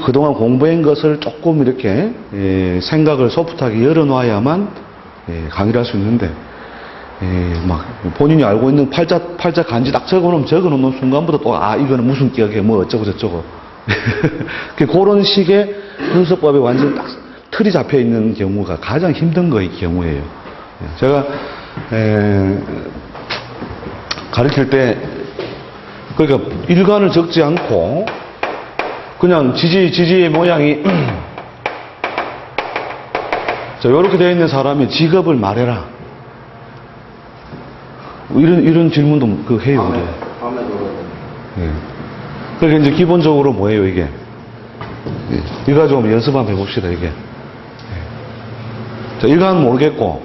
그동안 공부한 것을 조금 이렇게 생각을 소프트하게 열어놔야만 강의를 할 수 있는데, 막 본인이 알고 있는 팔자 간지 딱 적어놓는 순간부터 또 이거는 무슨 기억에 뭐 어쩌고 저쩌고 그런 식의 분석법에 완전 딱 틀이 잡혀 있는 경우가 가장 힘든 경우예요. 제가 가르칠 때 그러니까 일관을 적지 않고 그냥 지지의 모양이 자, 이렇게 되어 있는 사람의 직업을 말해라. 이런 질문도 해요. 그러니까 이제 기본적으로 뭐예요, 이게? 이거 가지고 연습 한번 해봅시다, 이게. 자, 일간은 모르겠고,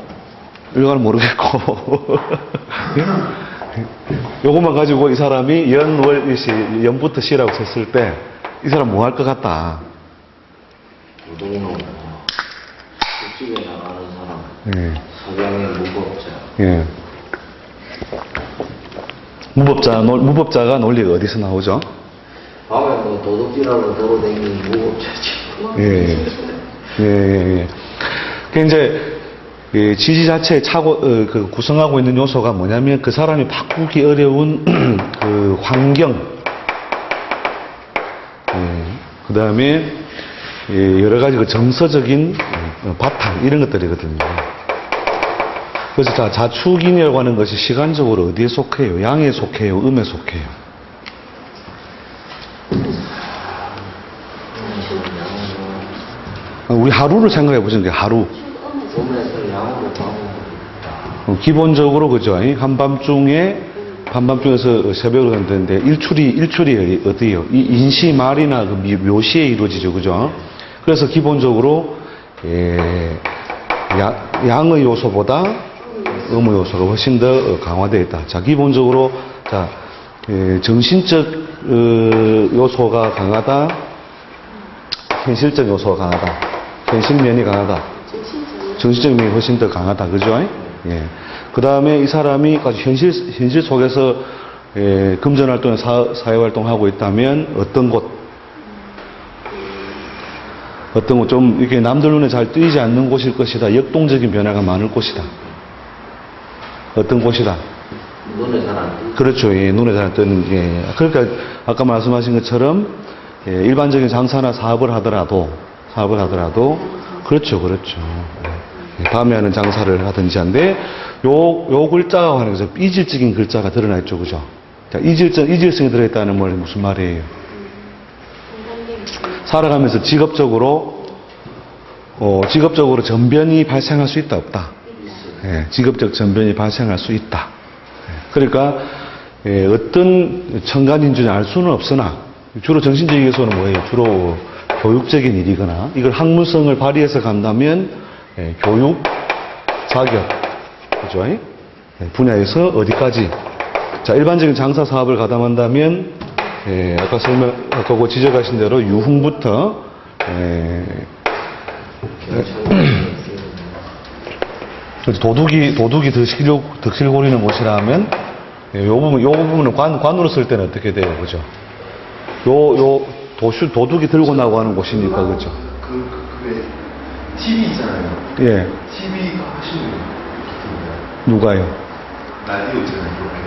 요것만 가지고 이 사람이 연월일시, 연부터 시라고 썼을 때, 이 사람 뭐 할 것 같다? 집에 나가는 사람, 예. 석양의 무법자, 예. 무법자가 논리가 어디서 나오죠? 밤에 뭐 도둑질하러 돌아다니는 무법자지. 예. 예. 그 이제 이 지지 자체의 그 구성하고 있는 요소가 뭐냐면 그 사람이 바꾸기 어려운 그 환경, 그 다음에 여러 가지 그 정서적인 바탕 이런 것들이거든요. 그래서 자축인이라고 하는 것이 시간적으로 어디에 속해요? 양에 속해요? 음에 속해요? 우리 하루를 생각해 보시는 게 하루. 몸에서 양으로 가고 기본적으로 그죠? 한밤중에서 새벽을 간다는데 일출이 어디요? 이 인시 말이나 그 묘시에 이루어지죠, 그죠? 그래서 기본적으로 양의 요소보다 음의 요소가 훨씬 더 강화되어 있다. 자, 기본적으로 정신적 요소가 강하다, 현실적 요소가 강하다, 현실면이 강하다. 정신적 면이 훨씬 더 강하다. 그죠? 예. 그 다음에 이 사람이 현실 속에서 금전활동, 사회활동하고 있다면 어떤 곳 좀 이렇게 남들 눈에 잘 띄지 않는 곳일 것이다. 역동적인 변화가 많을 곳이다. 어떤 곳이다. 눈에 잘 안 띄죠. 그렇죠. 예, 눈에 잘 안 뜨는, 예. 그러니까 아까 말씀하신 것처럼 일반적인 장사나 사업을 하더라도 그렇죠. 예. 다음에 하는 장사를 하든지 한데 요 글자가 하는 거죠. 이질적인 글자가 드러나 있죠. 그죠? 자, 이질성이 들어있다는 말 무슨 말이에요? 살아가면서 직업적으로 전변이 발생할 수 있다, 없다? 예, 직업적 전변이 발생할 수 있다. 그러니까 어떤 천간인지는 알 수는 없으나 주로 정신적인 요소는 뭐예요? 주로 교육적인 일이거나 이걸 학문성을 발휘해서 간다면 교육, 자격, 그죠? 분야에서 어디까지? 자, 일반적인 장사 사업을 가담한다면 아까 그 지적하신 대로 유흥부터 도둑이 득실거리는 곳이라면 요 부분은 관으로 쓸 때는 어떻게 돼요, 그죠? 도둑이 들고 나고 하는 곳이니까, 그죠? 왜 TV 있잖아요. 예. TV가 하시는 분입니다. 누가요? 라디오 있잖아요. 그렇게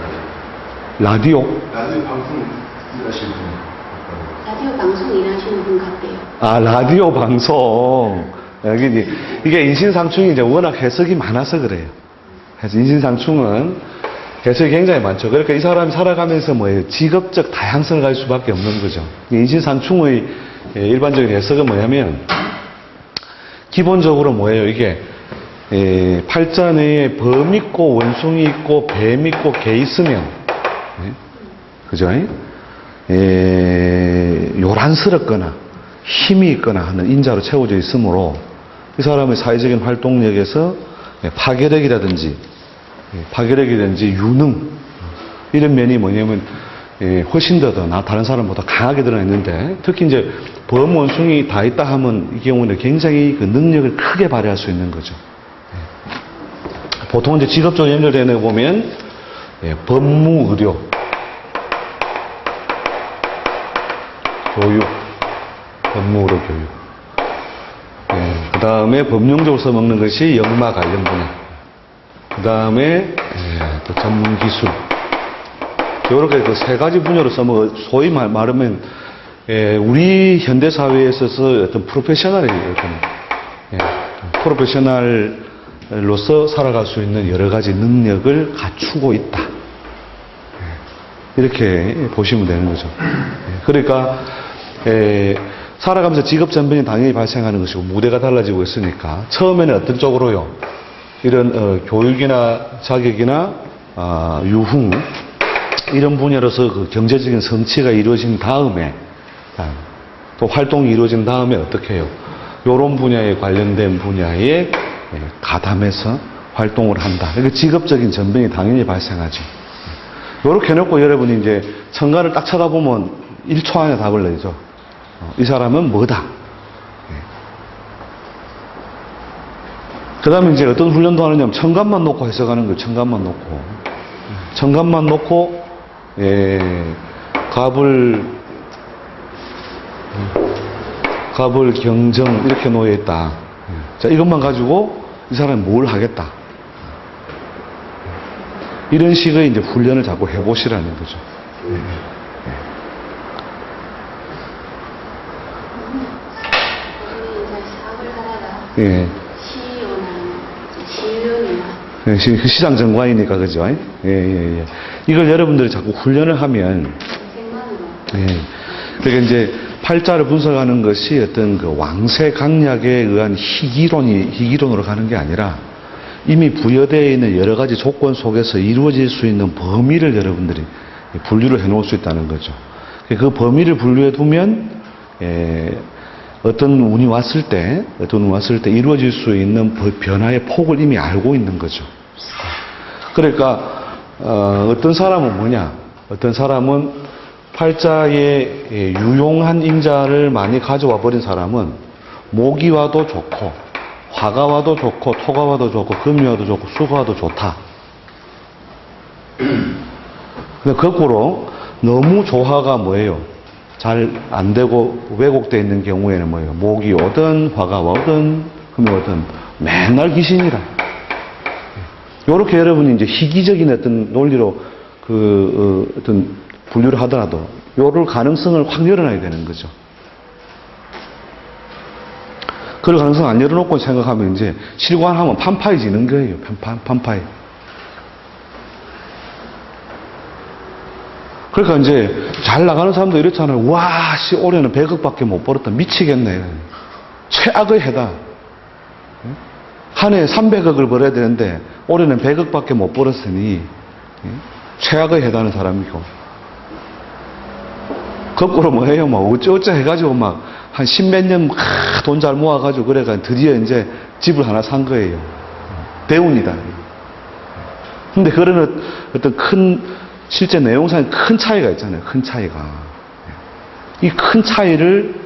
라디오? 라디오 방송 일하시는 분. 라디오 방송 일하시는 분 같대요. 아, 라디오 방송. 이게 인신상충이 이제 워낙 해석이 많아서 그래요. 그래서 인신상충은 해석이 굉장히 많죠. 그러니까 이 사람이 살아가면서 뭐예요? 직업적 다양성을 가질 수밖에 없는 거죠. 인신상충의 일반적인 해석은 뭐냐면, 기본적으로 뭐예요? 이게, 팔자 내에 범 있고, 원숭이 있고, 뱀 있고, 개 있으면, 그죠? 요란스럽거나, 힘이 있거나 하는 인자로 채워져 있으므로, 이 사람의 사회적인 활동력에서 파괴력이라든지 유능 이런 면이 뭐냐면 훨씬 더 다른 사람보다 강하게 드러났는데 특히 이제 범원숭이 다 있다 하면 이 경우는 굉장히 그 능력을 크게 발휘할 수 있는 거죠. 보통 이제 직업적으로 연결되는 거 보면 법무, 의료, 교육, 법무, 의료, 교육. 그 다음에 법령적으로 써먹는 것이 역마 관련 분야. 그 다음에 또 전문기술. 이렇게 그 세 가지 분야로 써먹어. 소위 말하면 우리 현대사회에 있어서 어떤 프로페셔널이에요. 프로페셔널로서 살아갈 수 있는 여러 가지 능력을 갖추고 있다. 이렇게 보시면 되는 거죠. 그러니까 살아가면서 직업 전변이 당연히 발생하는 것이고 무대가 달라지고 있으니까 처음에는 어떤 쪽으로요? 이런 교육이나 자격이나 유흥 이런 분야로서 그 경제적인 성취가 이루어진 다음에 또 활동이 이루어진 다음에 어떻게 해요? 이런 분야에 관련된 분야에 가담해서 활동을 한다. 그러니까 직업적인 전변이 당연히 발생하죠. 이렇게 해놓고 여러분이 이제 천간을 딱 쳐다보면 1초 안에 답을 내죠. 이 사람은 뭐다? 그 다음에 이제 어떤 훈련도 하느냐면 청감만 놓고 해석하는 거예요. 청감만 놓고. 청감만 놓고, 갑을 경정 이렇게 놓여 있다. 자, 이것만 가지고 이 사람이 뭘 하겠다. 이런 식의 이제 훈련을 자꾸 해보시라는 거죠. 우리 이제 사업을 하다가 예. CEO나 예, 시장 정관이니까, 그죠? 예. 이걸 여러분들이 자꾸 훈련을 하면, 생만으로 예. 그러니까 이제 팔자를 분석하는 것이 어떤 그 왕세 강약에 의한 희귀론으로 가는 게 아니라 이미 부여되어 있는 여러 가지 조건 속에서 이루어질 수 있는 범위를 여러분들이 분류를 해 놓을 수 있다는 거죠. 그 범위를 분류해 두면, 어떤 운이 왔을 때 이루어질 수 있는 변화의 폭을 이미 알고 있는 거죠. 그러니까, 어떤 사람은 뭐냐? 어떤 사람은 팔자에 유용한 인자를 많이 가져와 버린 사람은 목이 와도 좋고, 화가 와도 좋고, 토가 와도 좋고, 금이 와도 좋고, 수가 와도 좋다. 근데 거꾸로 너무 조화가 뭐예요? 잘 안 되고 왜곡되어 있는 경우에는 뭐예요? 목이 오든 화가 오든 금이 오든 맨날 귀신이라. 요렇게 여러분이 이제 희귀적인 어떤 논리로 어떤 분류를 하더라도 요럴 가능성을 확 열어놔야 되는 거죠. 그럴 가능성 안 열어놓고 생각하면 이제 실관하면 판파해지는 거예요. 판파해. 그러니까 이제 잘 나가는 사람도 이렇잖아요. 와, 올해는 100억밖에 못 벌었다. 미치겠네. 최악의 해다. 한 해에 300억을 벌어야 되는데 올해는 100억밖에 못 벌었으니 최악의 해다는 사람이고. 거꾸로 뭐해요? 막 어쩌어쩌 해가지고 막 한 10몇 년 돈 잘 모아가지고 그래가 드디어 이제 집을 하나 산 거예요. 대운이다. 근데 그런 어떤 실제 내용상에 큰 차이가 있잖아요. 큰 차이가. 이 큰 차이를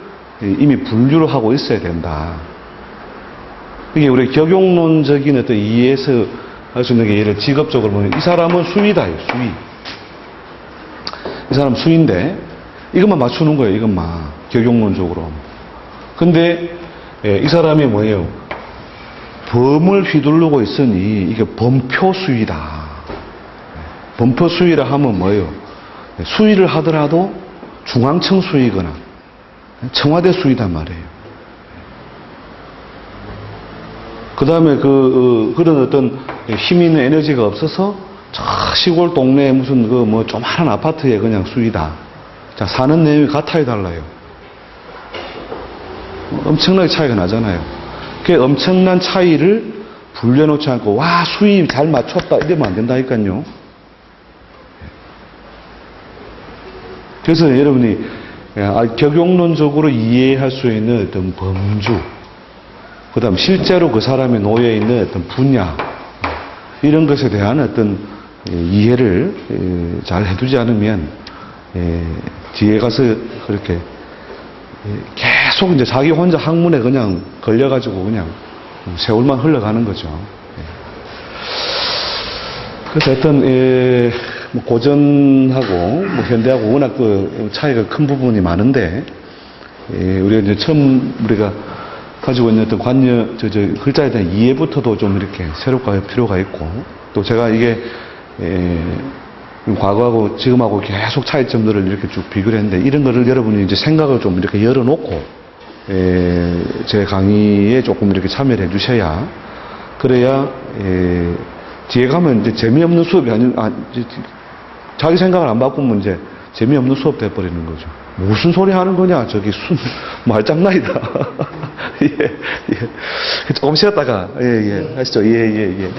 이미 분류를 하고 있어야 된다. 이게 우리 격용론적인 어떤 이해에서 할 수 있는 게 예를 직업적으로 보면 이 사람은 수위다. 수위. 이 사람 수위인데 이것만 맞추는 거예요. 이것만. 격용론적으로. 근데 이 사람이 뭐예요? 범을 휘두르고 있으니 이게 범표 수위다. 범표 수위라 하면 뭐예요? 수위를 하더라도 중앙청 수위거나 청와대 수위단 말이에요. 그 다음에 그런 어떤 힘 있는 에너지가 없어서 저 시골 동네에 무슨 조그마한 아파트에 그냥 수위다. 자, 사는 내용이 같아야 달라요. 엄청나게 차이가 나잖아요. 그 엄청난 차이를 분류해놓지 않고, 와, 수위 잘 맞췄다. 이러면 안 된다니까요. 그래서 여러분이 격용론적으로 이해할 수 있는 어떤 범주, 그 다음 실제로 그 사람이 놓여있는 어떤 분야, 이런 것에 대한 어떤 이해를 잘 해두지 않으면 뒤에 가서 그렇게 계속 이제 자기 혼자 학문에 그냥 걸려가지고 그냥 세월만 흘러가는 거죠. 그래서 어떤 고전하고 현대하고 워낙 그 차이가 큰 부분이 많은데 우리가 이제 처음 우리가 가지고 있는 어떤 관념, 글자에 대한 이해부터도 좀 이렇게 새롭게 할 필요가 있고, 또 제가 이게 과거하고 지금하고 계속 차이점들을 이렇게 쭉 비교를 했는데, 이런 거를 여러분이 이제 생각을 좀 이렇게 열어놓고 제 강의에 조금 이렇게 참여를 해주셔야, 그래야 뒤에 가면 이제 재미없는 수업이 자기 생각을 안 바꾸면 이제 재미없는 수업 돼버리는 거죠. 무슨 소리 하는 거냐, 저기 말장난이다. 예. 조금 쉬었다가 하시죠. 예.